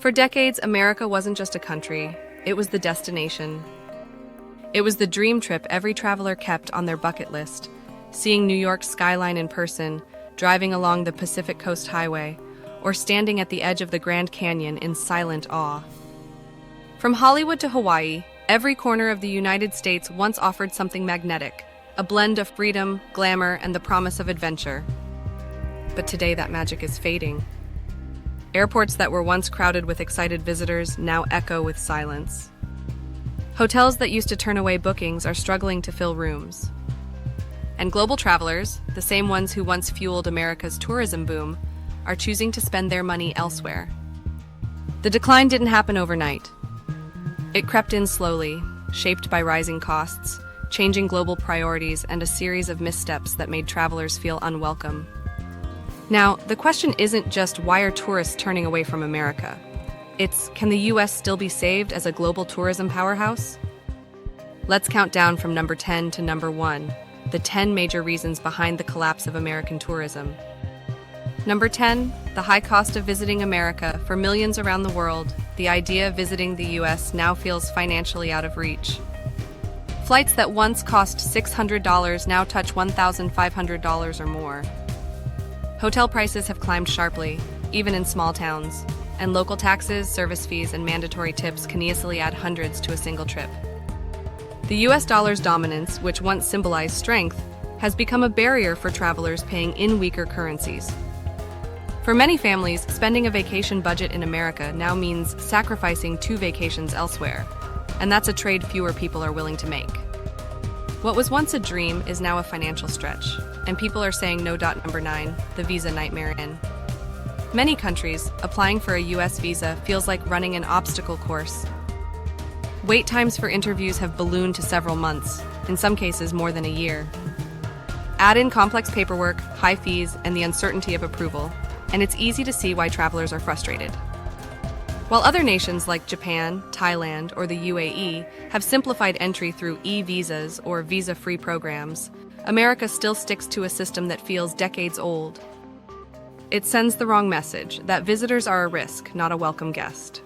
For decades, America wasn't just a country, it was the destination. It was the dream trip every traveler kept on their bucket list, seeing New York's skyline in person, driving along the Pacific Coast Highway, or standing at the edge of the Grand Canyon in silent awe. From Hollywood to Hawaii, every corner of the United States once offered something magnetic, a blend of freedom, glamour, and the promise of adventure. But today that magic is fading. Airports that were once crowded with excited visitors now echo with silence. Hotels that used to turn away bookings are struggling to fill rooms. And global travelers, the same ones who once fueled America's tourism boom, are choosing to spend their money elsewhere. The decline didn't happen overnight. It crept in slowly, shaped by rising costs, changing global priorities, and a series of missteps that made travelers feel unwelcome. Now, the question isn't just why are tourists turning away from America? It's, can the US still be saved as a global tourism powerhouse? Let's count down from number 10 to number 1, the 10 major reasons behind the collapse of American tourism. Number 10, the high cost of visiting America. For millions around the world, the idea of visiting the US now feels financially out of reach. Flights that once cost $600 now touch $1,500 or more. Hotel prices have climbed sharply, even in small towns, and local taxes, service fees, and mandatory tips can easily add hundreds to a single trip. The US dollar's dominance, which once symbolized strength, has become a barrier for travelers paying in weaker currencies. For many families, spending a vacation budget in America now means sacrificing 2 vacations elsewhere, and that's a trade fewer people are willing to make. What was once a dream is now a financial stretch, and people are saying no. Number 9, the visa nightmare. In many countries, applying for a US visa feels like running an obstacle course. Wait times for interviews have ballooned to several months, in some cases more than a year. Add in complex paperwork, high fees, and the uncertainty of approval, and it's easy to see why travelers are frustrated. While other nations like Japan, Thailand, or the UAE have simplified entry through e-visas or visa-free programs, America still sticks to a system that feels decades old. It sends the wrong message that visitors are a risk, not a welcome guest.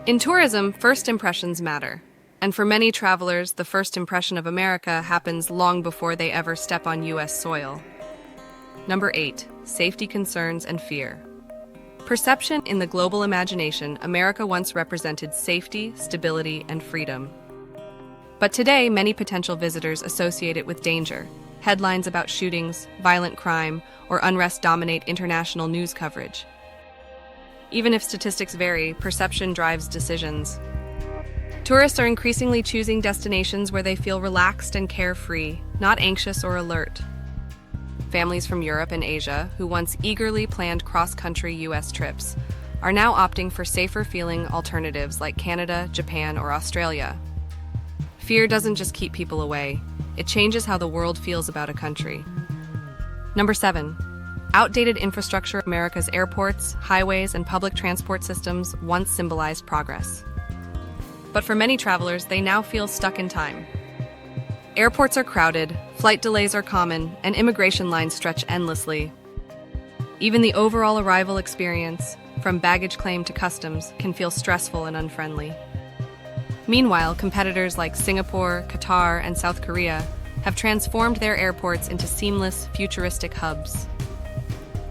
In tourism, first impressions matter, and for many travelers, the first impression of America happens long before they ever step on US soil. Number 8, safety concerns and fear. Perception. In the global imagination, America once represented safety, stability, and freedom. But today, many potential visitors associate it with danger. Headlines about shootings, violent crime, or unrest dominate international news coverage. Even if statistics vary, perception drives decisions. Tourists are increasingly choosing destinations where they feel relaxed and carefree, not anxious or alert. Families from Europe and Asia, who once eagerly planned cross-country US trips, are now opting for safer-feeling alternatives like Canada, Japan, or Australia. Fear doesn't just keep people away, it changes how the world feels about a country. Number 7, outdated infrastructure. America's airports, highways, and public transport systems once symbolized progress. But for many travelers, they now feel stuck in time. Airports are crowded, flight delays are common, and immigration lines stretch endlessly. Even the overall arrival experience, from baggage claim to customs, can feel stressful and unfriendly. Meanwhile, competitors like Singapore, Qatar, and South Korea have transformed their airports into seamless, futuristic hubs.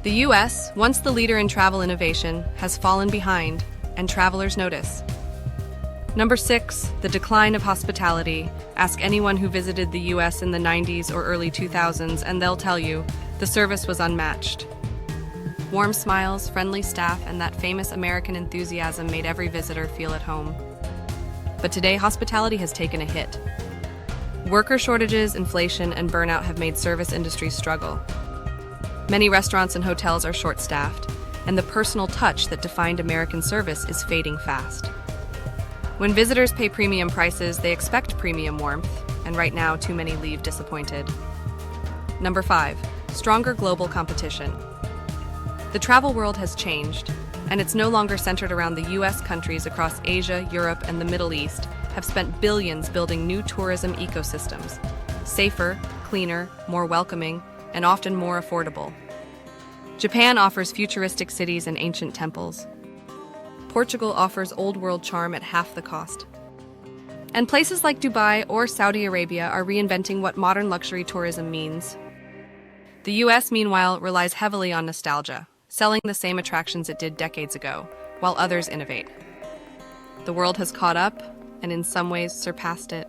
The US, once the leader in travel innovation, has fallen behind, and travelers notice. Number 6, the decline of hospitality. Ask anyone who visited the US in the 90s or early 2000s and they'll tell you the service was unmatched. Warm smiles, friendly staff, and that famous American enthusiasm made every visitor feel at home. But today, hospitality has taken a hit. Worker shortages, inflation, and burnout have made service industries struggle. Many restaurants and hotels are short-staffed, and the personal touch that defined American service is fading fast. When visitors pay premium prices, they expect premium warmth, and right now, too many leave disappointed. Number 5, stronger global competition. The travel world has changed, and it's no longer centered around the US. Countries across Asia, Europe, and the Middle East have spent billions building new tourism ecosystems, safer, cleaner, more welcoming, and often more affordable. Japan offers futuristic cities and ancient temples. Portugal offers old world charm at half the cost. And places like Dubai or Saudi Arabia are reinventing what modern luxury tourism means. The US, meanwhile, relies heavily on nostalgia, selling the same attractions it did decades ago, while others innovate. The world has caught up, and in some ways surpassed it.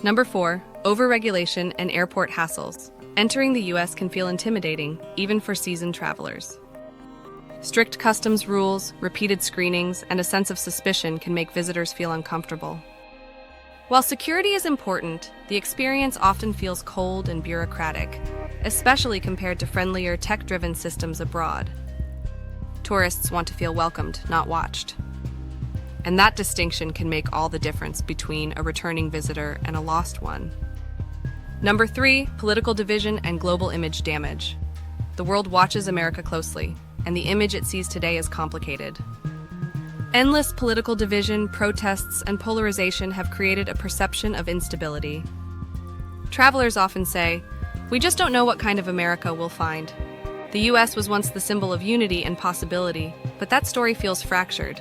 Number 4, overregulation and airport hassles. Entering the US can feel intimidating, even for seasoned travelers. Strict customs rules, repeated screenings, and a sense of suspicion can make visitors feel uncomfortable. While security is important, the experience often feels cold and bureaucratic, especially compared to friendlier, tech-driven systems abroad. Tourists want to feel welcomed, not watched. And that distinction can make all the difference between a returning visitor and a lost one. Number 3, political division and global image damage. The world watches America closely, and the image it sees today is complicated. Endless political division, protests, and polarization have created a perception of instability. Travelers often say, "We just don't know what kind of America we'll find." The US was once the symbol of unity and possibility, but that story feels fractured.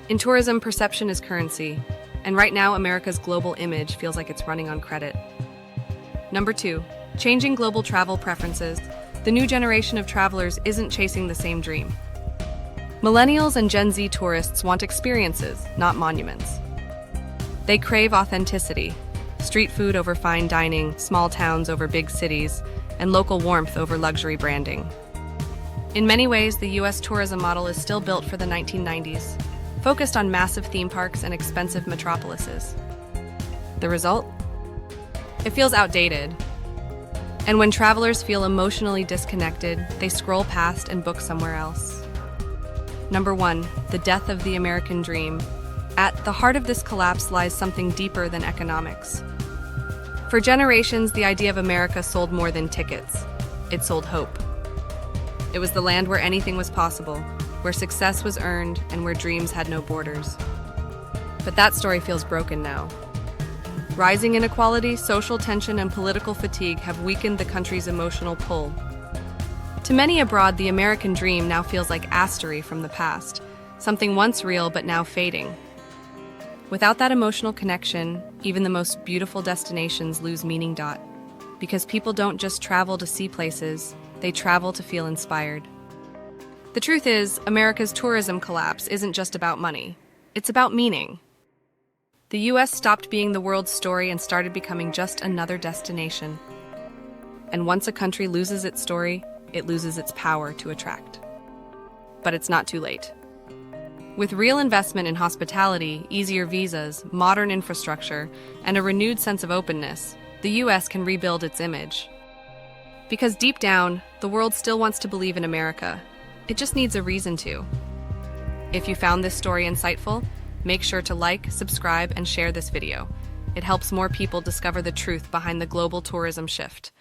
In tourism, perception is currency, and right now America's global image feels like it's running on credit. Number 2, changing global travel preferences. The new generation of travelers isn't chasing the same dream. Millennials and Gen Z tourists want experiences, not monuments. They crave authenticity, street food over fine dining, small towns over big cities, and local warmth over luxury branding. In many ways, the US tourism model is still built for the 1990s, focused on massive theme parks and expensive metropolises. The result? It feels outdated. And when travelers feel emotionally disconnected, they scroll past and book somewhere else. Number 1, the death of the American dream. At the heart of this collapse lies something deeper than economics. For generations, the idea of America sold more than tickets. It sold hope. It was the land where anything was possible, where success was earned, and where dreams had no borders. But that story feels broken now. Rising inequality, social tension, and political fatigue have weakened the country's emotional pull. To many abroad, the American dream now feels like astery from the past, something once real but now fading. Without that emotional connection, even the most beautiful destinations lose meaning. Because people don't just travel to see places, they travel to feel inspired. The truth is, America's tourism collapse isn't just about money. It's about meaning. The US stopped being the world's story and started becoming just another destination. And once a country loses its story, it loses its power to attract. But it's not too late. With real investment in hospitality, easier visas, modern infrastructure, and a renewed sense of openness, the US can rebuild its image. Because deep down, the world still wants to believe in America. It just needs a reason to. If you found this story insightful, make sure to like, subscribe, and share this video. It helps more people discover the truth behind the global tourism shift.